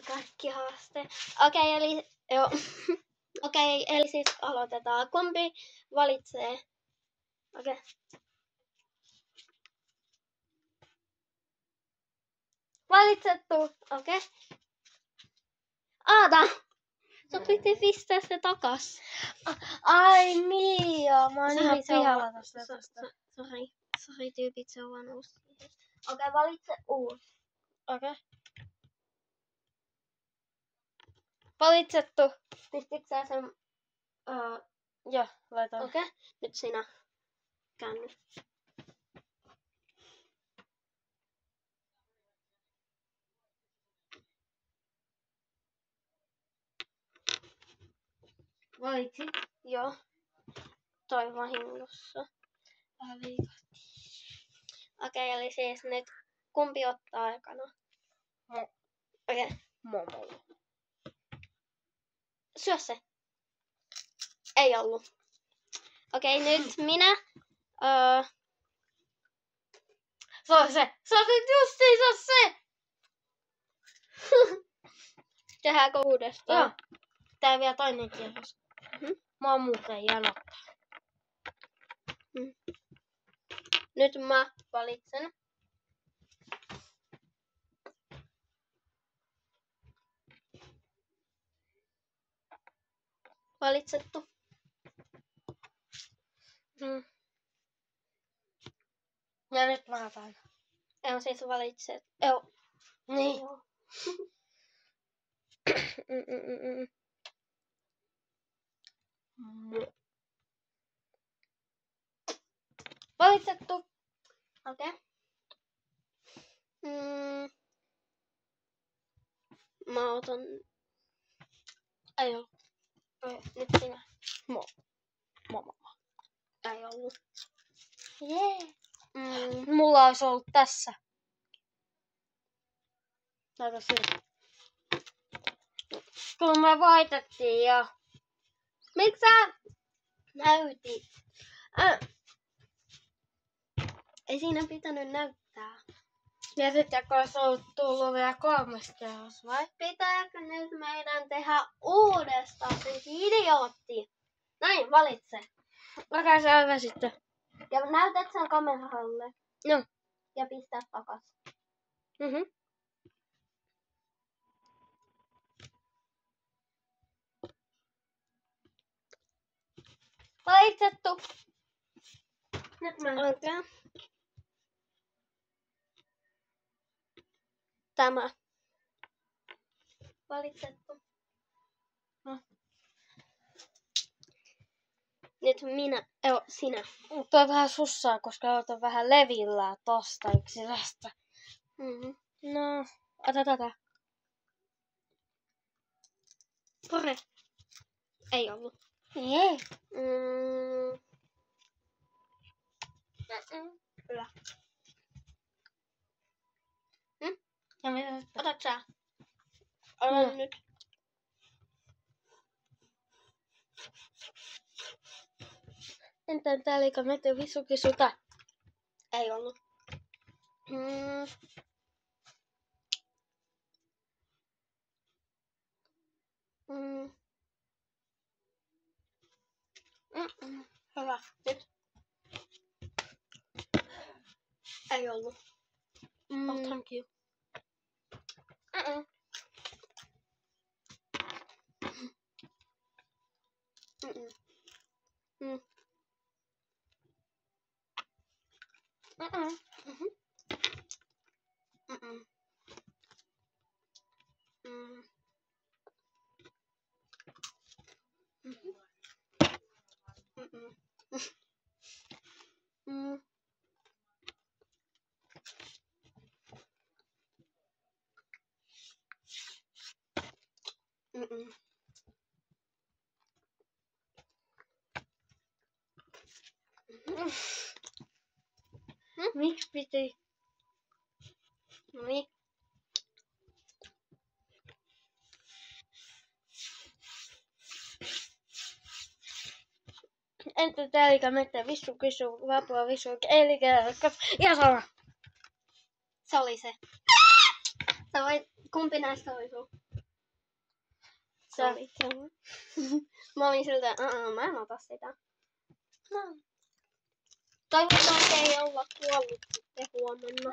Kaikki haaste. Okei, eli joo. Okei, eli siis aloitetaan. Kumpi valitsee? Okei. Valitsettu. Okei. Aata! Sun piti pistää se takas. Ai niin joo, mä oon ihan pihalla tosta. Sori tyypit, se on vaan uusi. Okei, valitse uusi. Okei. Valitsettu. Pistitkö sä sen? Joo, laitan. Okei, nyt sinä käänny. Valitsit? Joo. Toi vahingossa. Vähän liikahti. Okei, eli siis nyt kumpi ottaa ekana? Okei. Momo. Syö se. Ei ollut. Okei, nyt minä. Se on se! Sä otit justiinsa se! Tehdäänkö uudestaan? Joo. Tää vielä toinen kierros. Mä oon muuten janottaa. Nyt mä valitsen. Valitsettu. Ja nyt mä otan. Joo, siis valitset. Joo. Niin. Joo. Valitsettu. Okei. Mä otan. Ei oo. Nyt sinä. Momo. Ei ollut. Jee. Mulla olisi ollut tässä. Laita sinne. Kun me voitettiin jo. Miksi sä näytit? Ei siinä pitänyt näyttää. Ja sitten kun olisi ollut tullut vielä 3 kerros, vai? Pitääkö nyt meidän tehdä uudestaan, siis idiootti? Näin, valitse. Okei, se on sitten. Ja näytät sen kameralle. Joo. Ja pistää takas. Valitsettu. Nyt mä. Okei. Tämä. Valitsettu. Nyt minä. Sinä. Mutta on vähän sussaa, koska olet vähän levillä tosta yksilöstä. No, ota. Pore. Ei ollut. Ei. Hyvä. Ja mitä sitten? Otat sä. Ota nyt. Entä tää liikaa meten visukisuta? Ei ollut. Hyvä. Nyt. Ei ollut. Oh, thank you. Miksi piti? Noniin. Entä tää liikaa meten visukisu, vapua visuki, eli ihan sama. Se oli se. Sä voit, kumpi näistä oli sun? Se oli sellainen. Mä olin siltä, mä en ota sitä. No. Toivottavasti ei olla kuollut sitten huomenna.